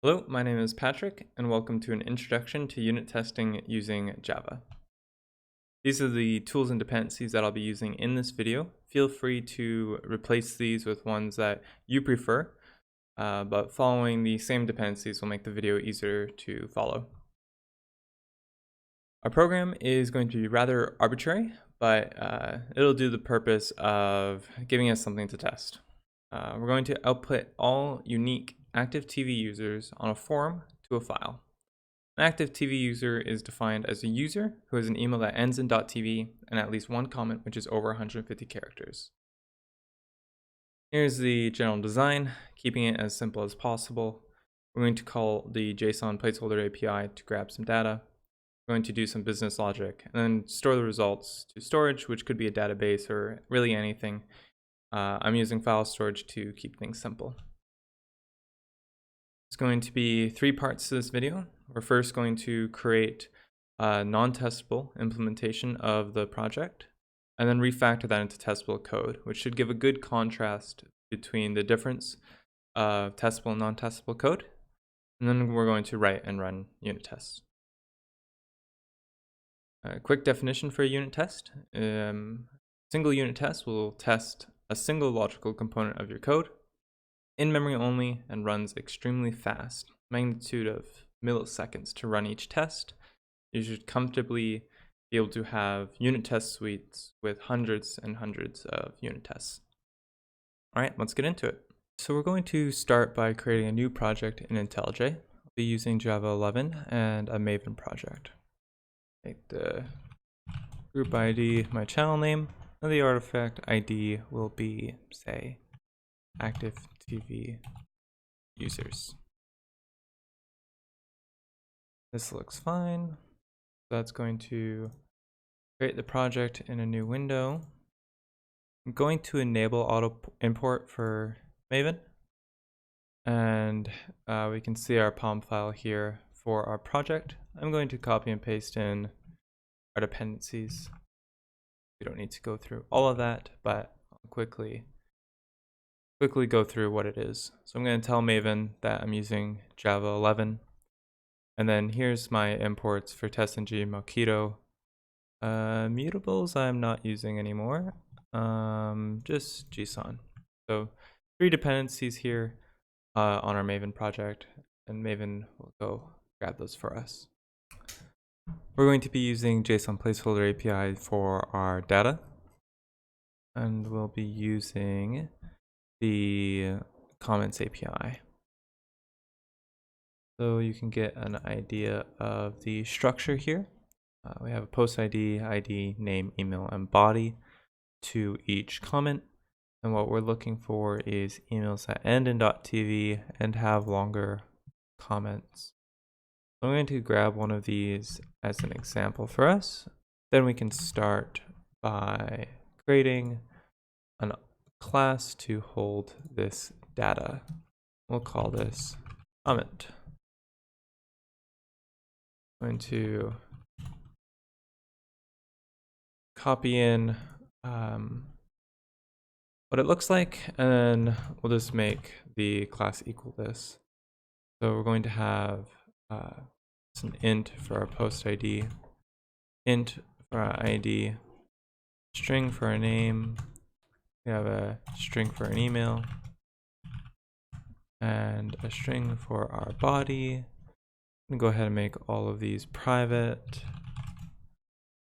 Hello, my name is Patrick, and welcome to an introduction to unit testing using Java. These are the tools and dependencies that I'll be using in this video. Feel free to replace these with ones that you prefer, but following the same dependencies will make the video easier to follow. Our program is going to be rather arbitrary, but it'll do the purpose of giving us something to test. We're going to output all unique active TV users on a form to a file. An active TV user is defined as a user who has an email that ends in .tv and at least one comment which is over 150 characters. Here's the general design, keeping it as simple as possible. We're going to call the JSON placeholder API to grab some data. We're going to do some business logic and then store the results to storage, which could be a database or really anything. I'm using file storage to keep things simple. There's going to be three parts to this video. We're first going to create a non-testable implementation of the project and then refactor that into testable code, which should give a good contrast between the difference of testable and non-testable code. And then we're going to write and run unit tests. A quick definition for a unit test. Single unit test will test a single logical component of your code in memory only and runs extremely fast, magnitude of milliseconds to run each test. You should comfortably be able to have unit test suites with hundreds and hundreds of unit tests. All right, let's get into it. So we're going to start by creating a new project in IntelliJ. I'll be using Java 11 and a Maven project. Make the group ID my channel name, and the artifact ID will be, say, active TV users. This looks fine. That's going to create the project in a new window. I'm going to enable auto import for Maven. And we can see our POM file here for our project. I'm going to copy and paste in our dependencies. We don't need to go through all of that, but I'll quickly go through what it is. So I'm going to tell Maven that I'm using Java 11. And then here's my imports for Testng, Mockito. Mutables I'm not using anymore. Just JSON. So 3 dependencies here on our Maven project, and Maven will go grab those for us. We're going to be using JSON placeholder API for our data, and we'll be using the comments API. So you can get an idea of the structure here. We have a post ID, name, email, and body to each comment. And what we're looking for is emails that end in .tv and have longer comments. So I'm going to grab one of these as an example for us. Then we can start by creating a class to hold this data. We'll call this comment. I'm going to copy in what it looks like, and then we'll just make the class equal this. So we're going to have an int for our post ID, int for our ID, string for our name, we have a string for an email, and a string for our body. I'm going to go ahead and make all of these private.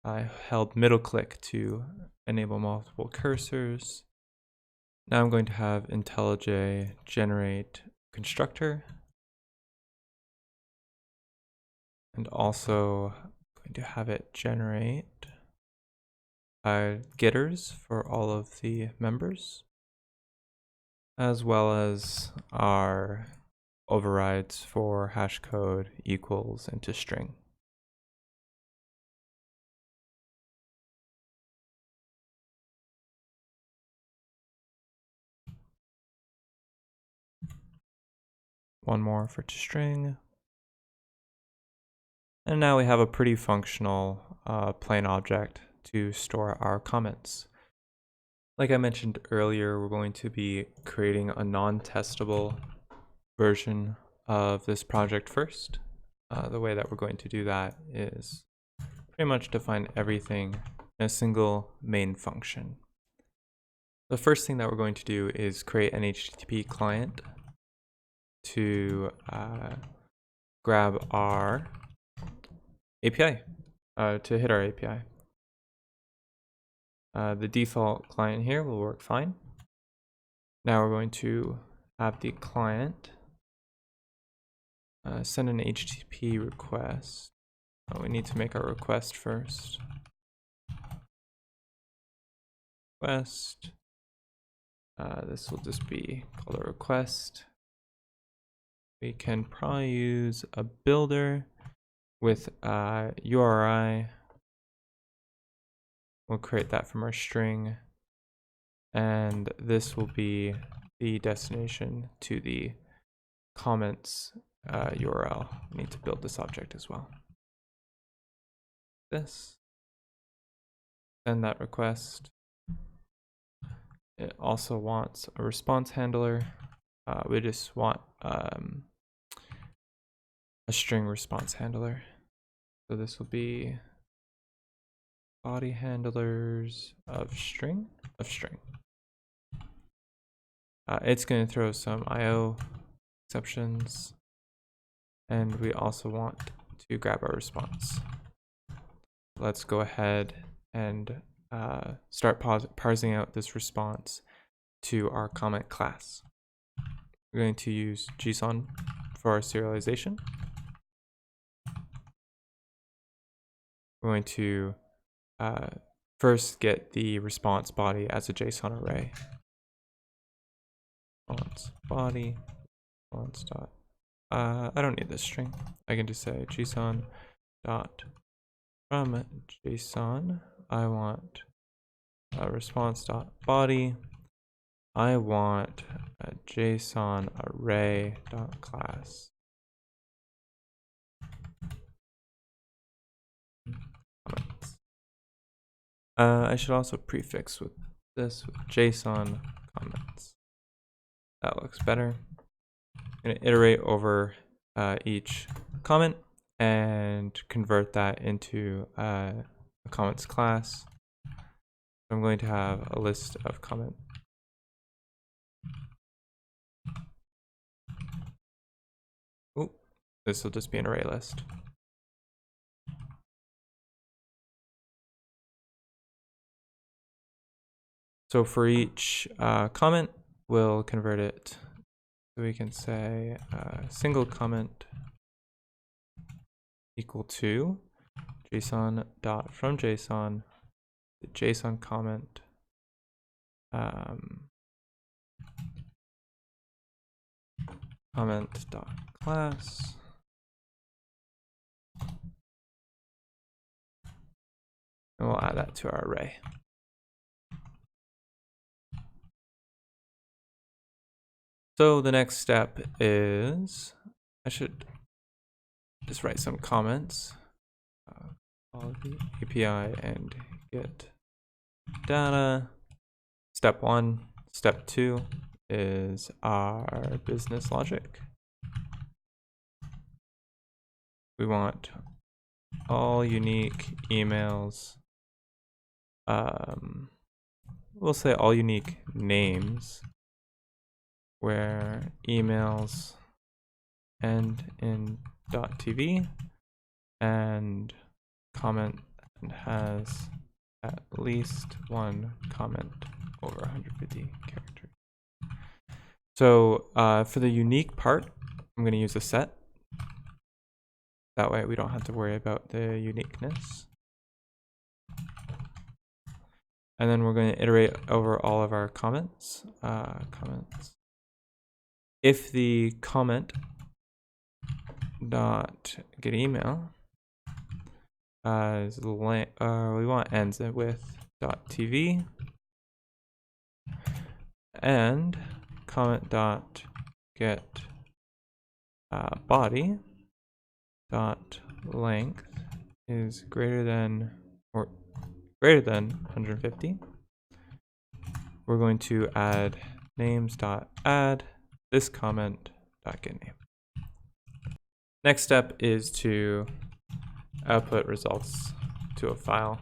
I held middle click to enable multiple cursors. Now I'm going to have IntelliJ generate constructor, and also going to have it generate getters for all of the members, as well as our overrides for hash code equals into string. One more for toString. And now we have a pretty functional plain object to store our comments. Like I mentioned earlier, we're going to be creating a non-testable version of this project first. The way that we're going to do that is pretty much define everything in a single main function. The first thing that we're going to do is create an HTTP client to grab our API, to hit our API. The default client here will work fine. Now we're going to have the client send an HTTP request. We need to make our request first. Request. This will just be called a request. We can probably use a builder with URI. We'll create that from our string. And this will be the destination to the comments URL. We need to build this object as well. This. Send that request. It also wants a response handler. We just want a string response handler. So this will be body handlers of string. It's going to throw some IO exceptions, and we also want to grab our response. Let's go ahead and start parsing out this response to our comment class. We're going to use JSON for our serialization. We're going to first get the response body as a JSON array. Response body, response dot. I don't need this string. I can just say JSON dot from JSON. I want a response dot body. I want a JSON array dot class. Comments. I should also prefix with this with JSON comments. That looks better. I'm going to iterate over each comment and convert that into a comments class. I'm going to have a list of comment. Oh, this will just be an array list. So for each comment, we'll convert it. So we can say single comment equal to JSON dot from JSON, the JSON comment, comment dot class, and we'll add that to our array. So the next step is, I should just write some comments. Call the API and get data. Step 1. Step 2 is our business logic. We want all unique emails. We'll say all unique names where emails end in .tv and comment has at least one comment over 150 characters. So for the unique part, I'm going to use a set. That way we don't have to worry about the uniqueness. And then we're going to iterate over all of our comments. If the comment dot get email is we want ends it with .tv, and comment dot get body dot length is greater than 150. We're going to add names dot add this comment dot get name. Next step is to output results to a file.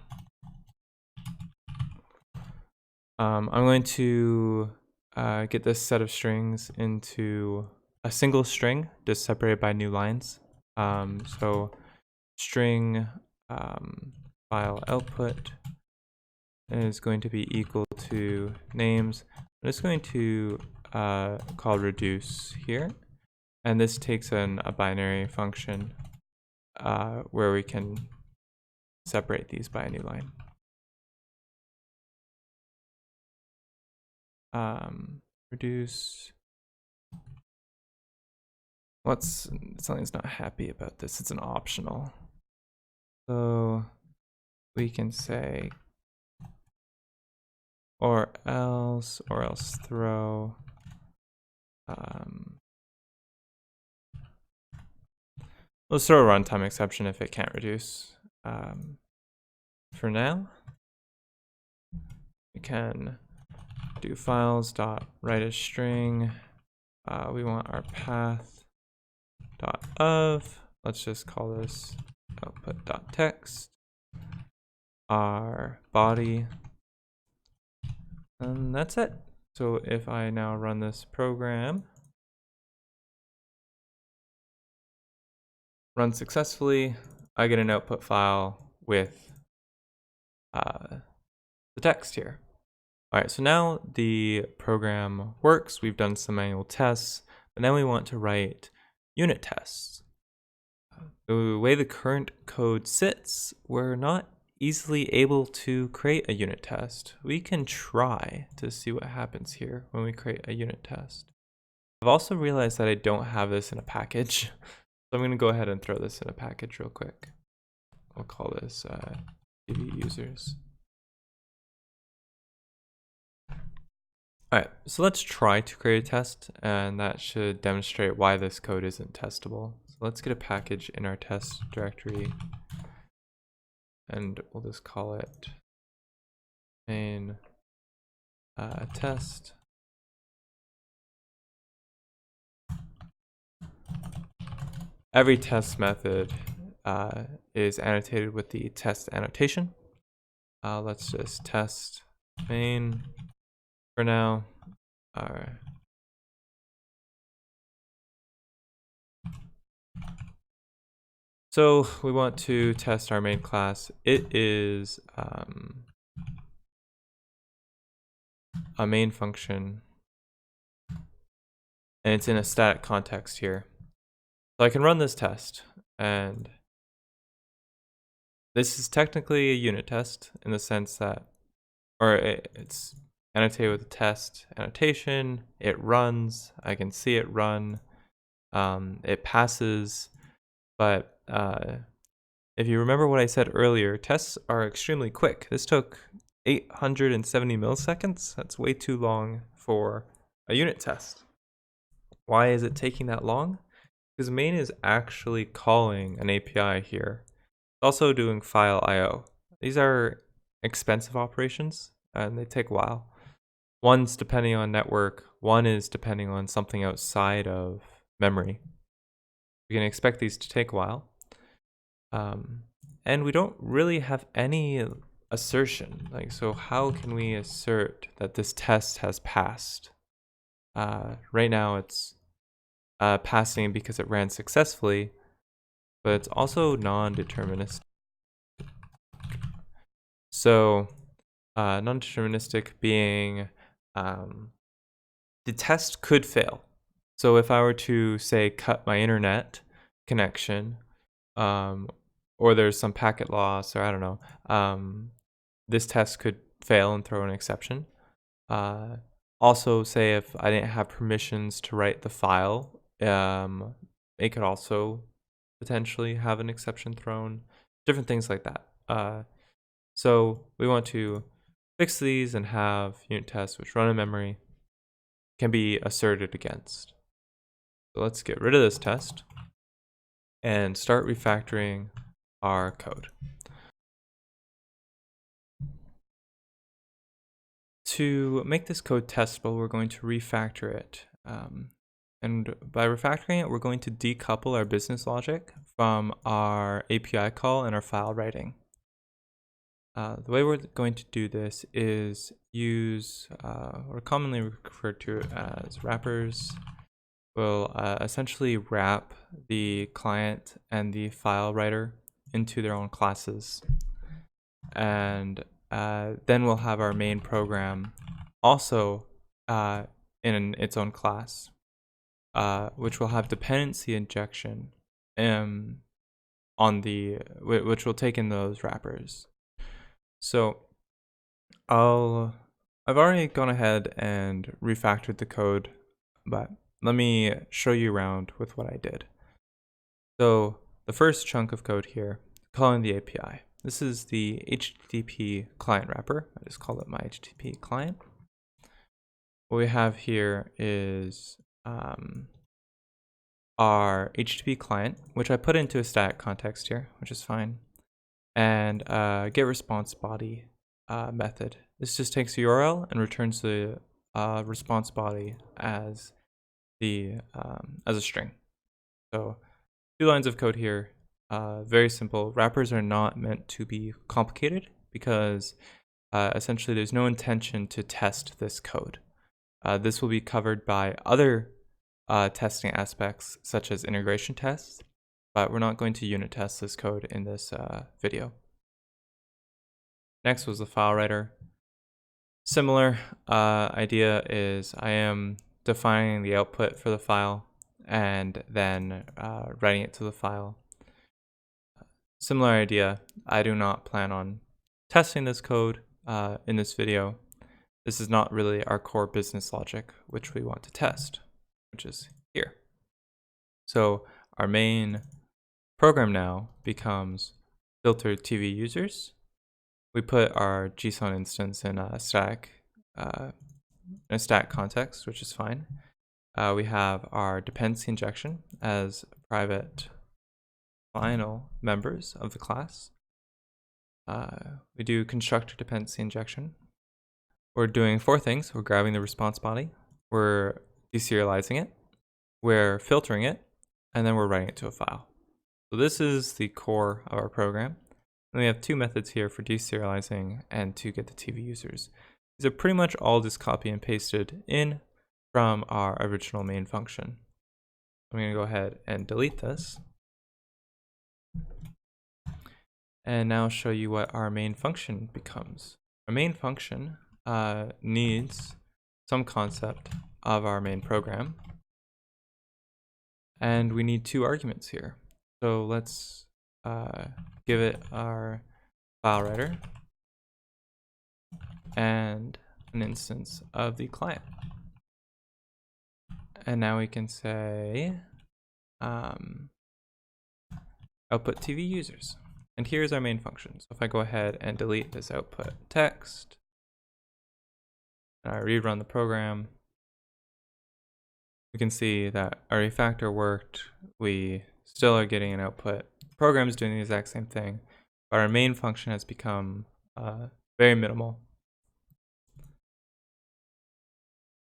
I'm going to get this set of strings into a single string, just separated by new lines. So string file output is going to be equal to names. I'm just going to call reduce here, and this takes a binary function where we can separate these by a new line. Reduce. Something's not happy about this. It's an optional. So we can say or else throw let's throw a runtime exception if it can't reduce. For now, we can do files dot write a string. We want our path dot of. Let's just call this output dot text. Our body, and that's it. So if I now run this program, run successfully, I get an output file with the text here. All right, so now the program works. We've done some manual tests, but now we want to write unit tests. The way the current code sits, we're not easily able to create a unit test. We can try to see what happens here when we create a unit test. I've also realized that I don't have this in a package, so I'm going to go ahead and throw this in a package real quick. I'll call this TV users. All right, so let's try to create a test, and that should demonstrate why this code isn't testable. So let's get a package in our test directory, and we'll just call it main test. Every test method is annotated with the test annotation. Let's just test main for now. All right. So we want to test our main class. It is a main function, and it's in a static context here. So I can run this test, and this is technically a unit test in the sense that, or it's annotated with a test annotation. It runs. I can see it run. It passes, but if you remember what I said earlier, tests are extremely quick. This took 870 milliseconds. That's way too long for a unit test. Why is it taking that long? Because main is actually calling an API here. It's also doing file IO. These are expensive operations, and they take a while. One's depending on network. One is depending on something outside of memory. We can expect these to take a while. And we don't really have any assertion. So how can we assert that this test has passed? Right now it's passing because it ran successfully, but it's also non-deterministic. So non-deterministic being the test could fail. So if I were to say cut my internet connection, or there's some packet loss, or I don't know, this test could fail and throw an exception. Also, say if I didn't have permissions to write the file, it could also potentially have an exception thrown, different things like that. So we want to fix these and have unit tests which run in memory can be asserted against. So let's get rid of this test and start refactoring our code. To make this code testable, we're going to refactor it. And by refactoring it, we're going to decouple our business logic from our API call and our file writing. The way we're going to do this is use what are commonly referred to as wrappers. We'll essentially wrap the client and the file writer into their own classes. And then we'll have our main program also in its own class, which will have dependency injection which will take in those wrappers. So I've already gone ahead and refactored the code, but let me show you around with what I did. So the first chunk of code here, calling the API. This is the HTTP client wrapper. I just call it my HTTP client. What we have here is our HTTP client, which I put into a static context here, which is fine, and getResponseBody method. This just takes the URL and returns the response body as a string. So 2 lines of code here, very simple. Wrappers are not meant to be complicated because essentially there's no intention to test this code. This will be covered by other testing aspects such as integration tests, but we're not going to unit test this code in this video. Next was the file writer. Similar idea is I am defining the output for the file and then writing it to the file. Similar idea, I do not plan on testing this code in this video. This is not really our core business logic, which we want to test, which is here. So our main program now becomes filter TV users. We put our JSON instance in a static context, which is fine. We have our dependency injection as private final members of the class. We do constructor dependency injection. We're doing 4 things. We're grabbing the response body, we're deserializing it, we're filtering it, and then we're writing it to a file. So this is the core of our program. And we have 2 methods here for deserializing and to get the TV users. These are pretty much all just copy and pasted in from our original main function. I'm going to go ahead and delete this. And now show you what our main function becomes. Our main function needs some concept of our main program. And we need 2 arguments here. So let's give it our file writer and an instance of the client. And now we can say output TV users. And here's our main function. So if I go ahead and delete this output text, and I rerun the program, we can see that our refactor worked. We still are getting an output. The program is doing the exact same thing, but our main function has become very minimal.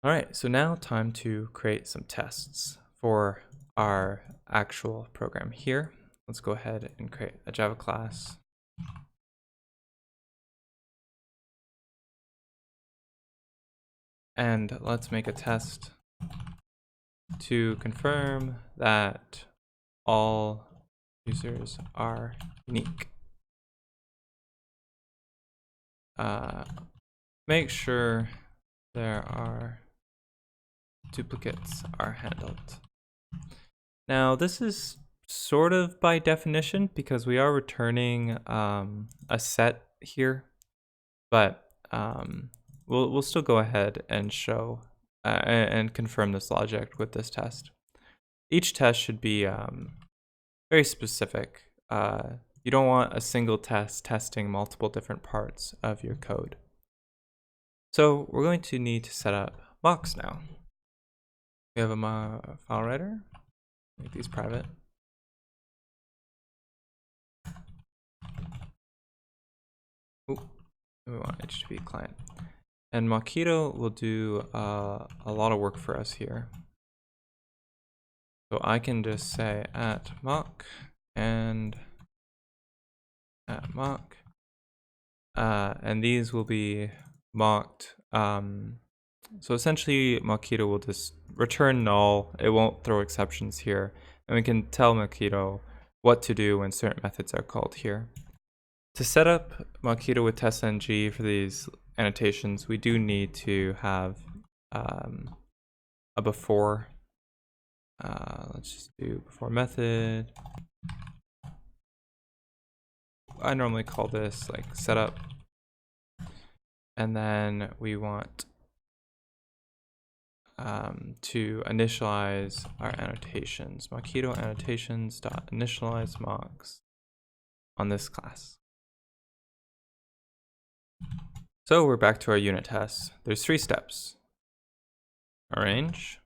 All right, so now time to create some tests for our actual program here. Let's go ahead and create a Java class. And let's make a test to confirm that all users are unique. Make sure there are duplicates are handled. Now this is sort of by definition because we are returning a set here, but we'll still go ahead and show and confirm this logic with this test. Each test should be very specific. You don't want a single test testing multiple different parts of your code. So we're going to need to set up mocks now. We have a file writer, make these private. Ooh, we want HTTP client. And Mockito will do a lot of work for us here. So I can just say at mock and at mock, and these will be mocked. So essentially Mockito will just return null. It won't throw exceptions here. And we can tell Mockito what to do when certain methods are called here. To set up Mockito with Testng for these annotations, we do need to have a before. Let's just do before method. I normally call this like setup. And then we want to initialize our annotations. Mockito annotations dot initialize mocks on this class. So we're back to our unit tests. There's 3 steps: arrange,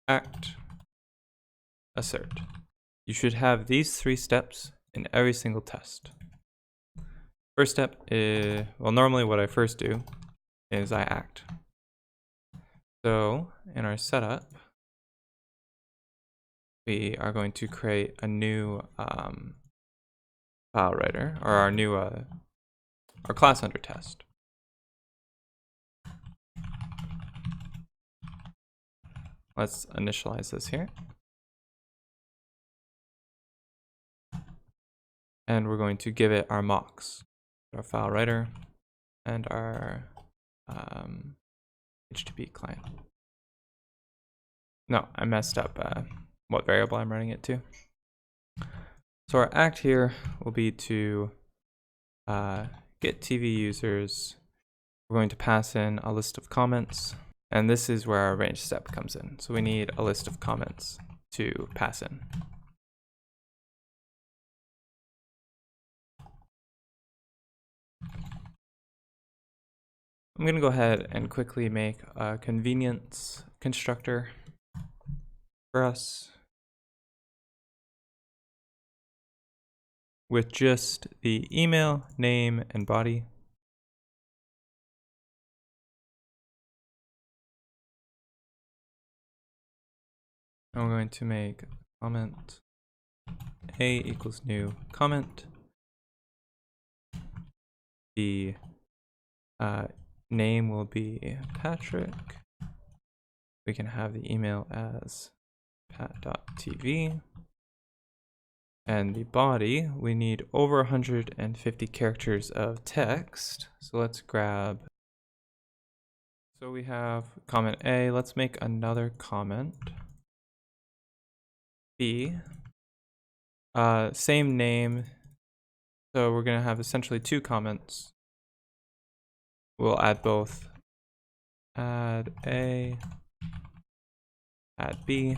act, assert. You should have these 3 steps in every single test. First step is, well, normally what I first do is I act. So in our setup, we are going to create a new file writer, or our new our class under test. Let's initialize this here. And we're going to give it our mocks, our file writer, and our HTTP client. No, I messed up what variable I'm running it to. So our act here will be to get TV users. We're going to pass in a list of comments, and this is where our arrange step comes in. So we need a list of comments to pass in. I'm going to go ahead and quickly make a convenience constructor for us with just the email, name, and body. And we're going to make comment A equals new comment. The name will be Patrick. We can have the email as pat.tv. And the body, we need over 150 characters of text. So let's grab. So we have comment A. Let's make another comment. B. Same name. So we're going to have essentially 2 comments. We'll add both. Add A. Add B.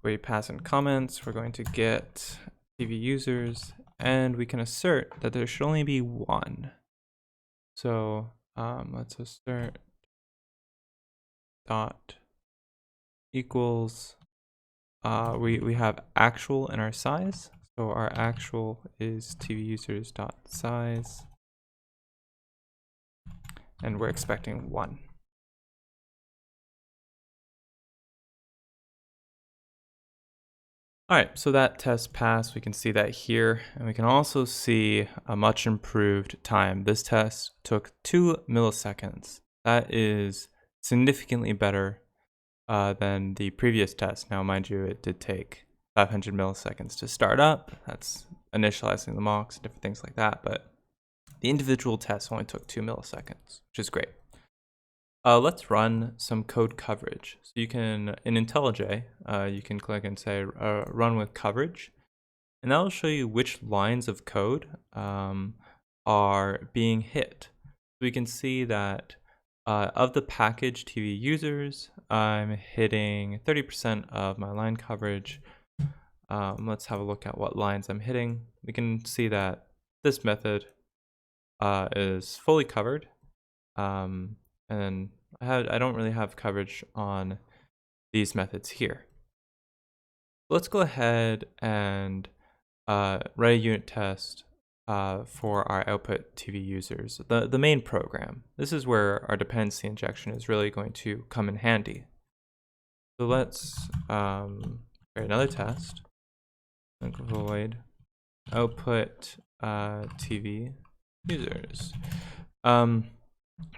We pass in comments. We're going to get TV users, and we can assert that there should only be 1. So let's assert dot equals. We have actual in our size. So our actual is TV users dot size, and we're expecting 1. All right, so that test passed. We can see that here, and we can also see a much improved time. This test took 2 milliseconds. That is significantly better than the previous test. Now, mind you, it did take 500 milliseconds to start up. That's initializing the mocks and different things like that, but the individual tests only took 2 milliseconds, which is great. Let's run some code coverage. So you can, in IntelliJ, you can click and say run with coverage, and that will show you which lines of code are being hit. So we can see that of the package TV users, I'm hitting 30% of my line coverage. Let's have a look at what lines I'm hitting. We can see that this method is fully covered. And I don't really have coverage on these methods here. Let's go ahead and write a unit test for our output TV users, the main program. This is where our dependency injection is really going to come in handy. So let's create another test. Void output TV users. So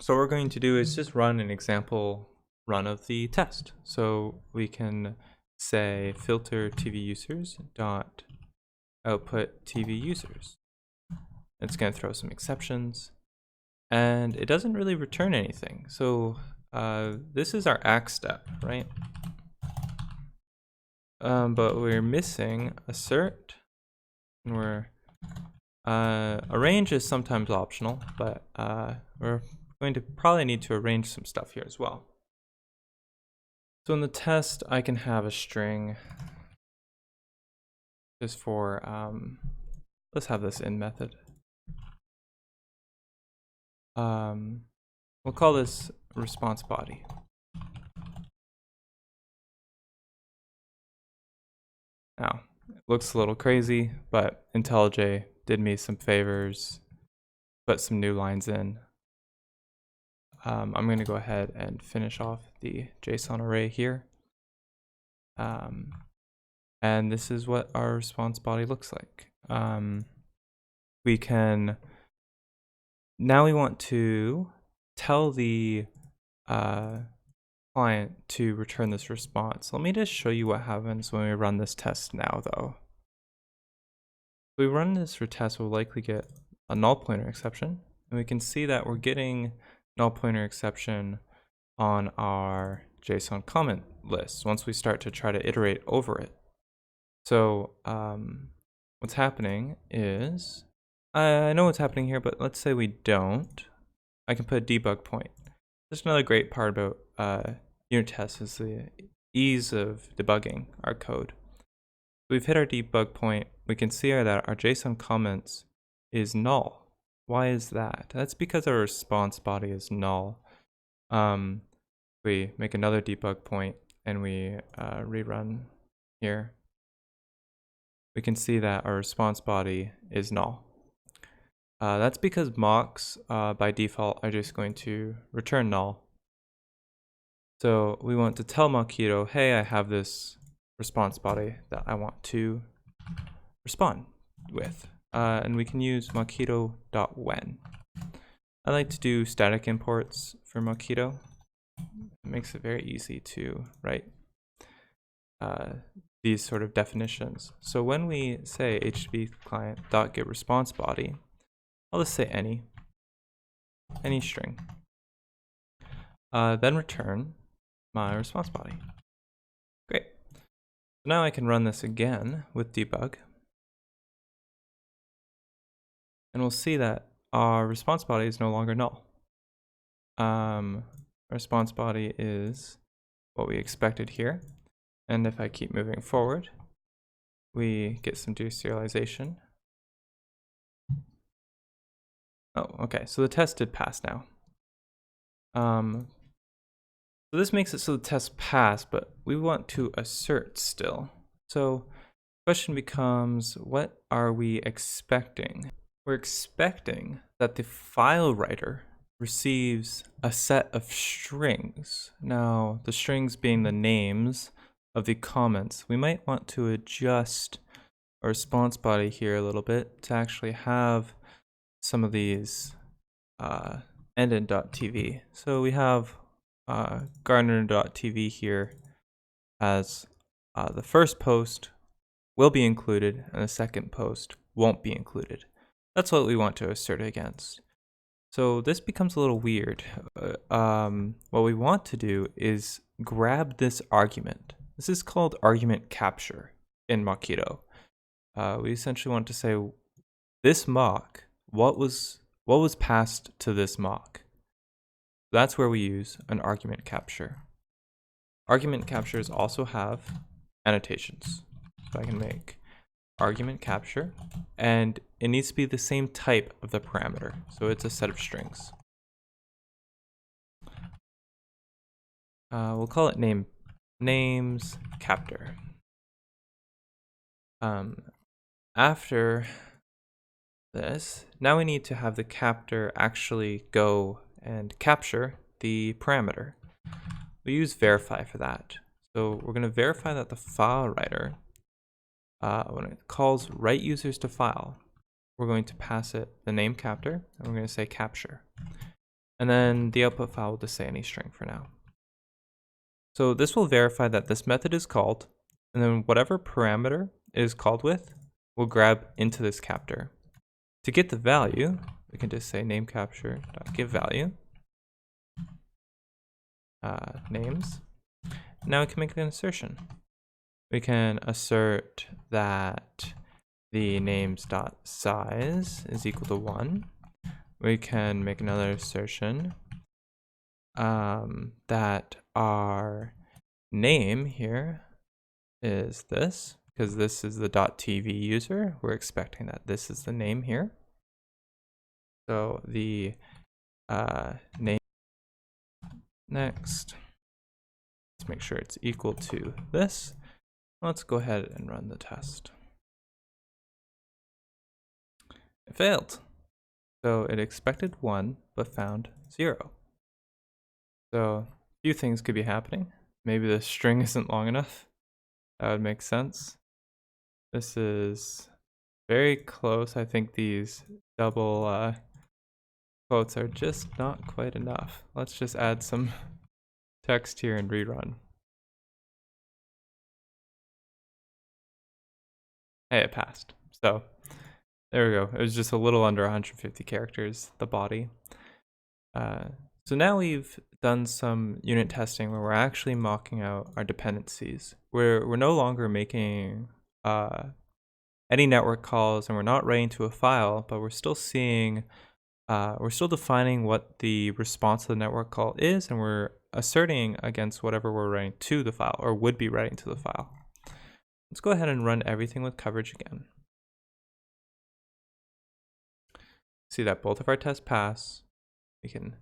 what we're going to do is just run an example run of the test. So we can say filter TV users dot output TV users. It's going to throw some exceptions, and it doesn't really return anything. So this is our ACK step, right? But we're missing assert, and we're arrange is sometimes optional, but we're going to probably need to arrange some stuff here as well. So in the test, I can have a string just for let's have this in method. We'll call this response body. Now, it looks a little crazy, but IntelliJ did me some favors, put some new lines in. I'm going to go ahead and finish off the JSON array here. And this is what our response body looks like. We can, now we want to tell the client to return this response. Let me just show you what happens when we run this test now, though. If we run this for test, we'll likely get a null pointer exception, and we can see that we're getting null pointer exception on our JSON comment list once we start to try to iterate over it. So what's happening is, I know what's happening here, but let's say we don't. I can put a debug point. Just another great part about unit tests is the ease of debugging our code. We've hit our debug point. We can see that our JSON comments is null. Why is that? That's because our response body is null. We make another debug point and we rerun here. We can see that our response body is null. That's because mocks by default are just going to return null. So we want to tell Mockito, hey, I have this response body that I want to respond with. And we can use Mockito.when. I like to do static imports for Mockito. It makes it very easy to write these sort of definitions. So when we say HTTP client.get response body, I'll just say any string, then return my response body. Great. So now I can run this again with debug, and we'll see that our response body is no longer null. Response body is what we expected here, and if I keep moving forward, we get some deserialization. Oh, okay, so the test did pass now. So this makes it so the test passed, but we want to assert still. So the question becomes, what are we expecting? We're expecting that the file writer receives a set of strings. Now, the strings being the names of the comments. We might want to adjust our response body here a little bit to actually have some of these endin.tv. So we have Gardner.tv here as the first post will be included and the second post won't be included. That's what we want to assert against. So this becomes a little weird. What we want to do is grab this argument. This is called argument capture in Mockito. We essentially want to say this mock, what was passed to this mock. That's where we use an argument capture. Argument captures also have annotations. So I can make argument capture, and it needs to be the same type of the parameter. So it's a set of strings. We'll call it names captor. After this. Now we need to have the captor actually go and capture the parameter. We use verify for that. So we're going to verify that the file writer, when it calls write users to file, we're going to pass it the name captor, and we're going to say capture. And then the output file will just say any string for now. So this will verify that this method is called, and then whatever parameter it is called with, we'll grab into this captor. To get the value, we can just say name capture.giveValue, names. Now we can make an assertion. We can assert that the names.size is equal to 1. We can make another assertion that our name here is this, because this is the .tv user. We're expecting that this is the name here. So the name next. Let's make sure it's equal to this. Let's go ahead and run the test. It failed. So it expected 1, but found 0. So a few things could be happening. Maybe the string isn't long enough. That would make sense. This is very close. I think these double quotes are just not quite enough. Let's just add some text here and rerun. Hey, it passed. So there we go. It was just a little under 150 characters, the body. So now we've done some unit testing where we're actually mocking out our dependencies. We're no longer making any network calls, and we're not writing to a file, but we're still seeing, we're still defining what the response to the network call is, and we're asserting against whatever we're writing to the file or would be writing to the file. Let's go ahead and run everything with coverage again. See that both of our tests pass. We can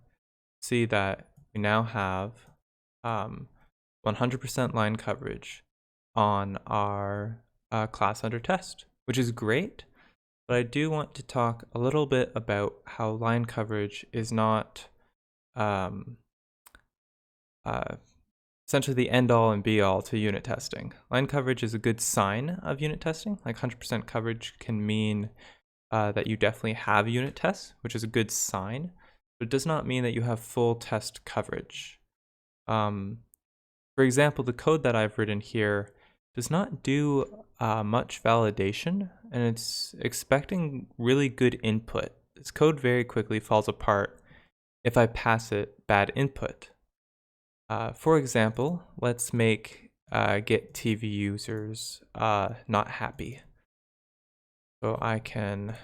see that we now have 100% line coverage on our class under test, which is great. But I do want to talk a little bit about how line coverage is not essentially the end all and be all to unit testing. Line coverage is a good sign of unit testing. Like 100% coverage can mean that you definitely have unit tests, which is a good sign, but it does not mean that you have full test coverage. For example, the code that I've written here does not do much validation, and it's expecting really good input. This code very quickly falls apart if I pass it bad input. For example, let's make get TV users not happy. So I can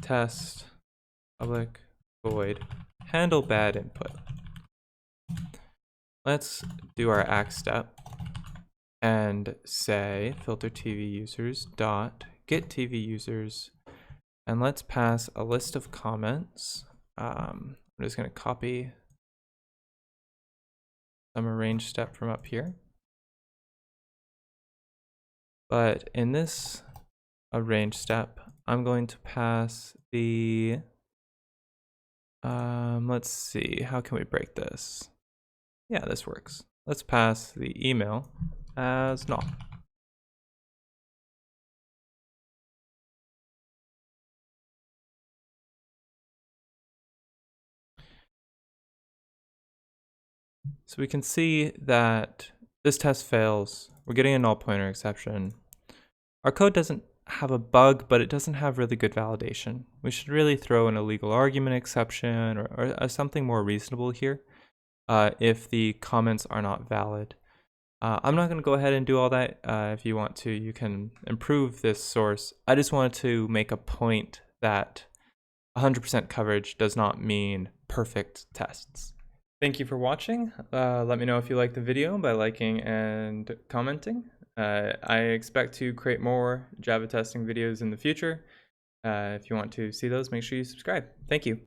test public void handle bad input. Let's do our act step and say filter TV users dot get TV users, and let's pass a list of comments. I'm just going to copy some arrange step from up here. But in this arrange step, I'm going to pass the, let's see, how can we break this? Yeah, this works. Let's pass the email as null. So we can see that this test fails. We're getting a null pointer exception. Our code doesn't have a bug, but it doesn't have really good validation. We should really throw in a legal argument exception or something more reasonable here if the comments are not valid. I'm not going to go ahead and do all that. If you want to, you can improve this source. I just wanted to make a point that 100% coverage does not mean perfect tests. Thank you for watching. Let me know if you liked the video by liking and commenting. I expect to create more Java testing videos in the future. If you want to see those, make sure you subscribe. Thank you.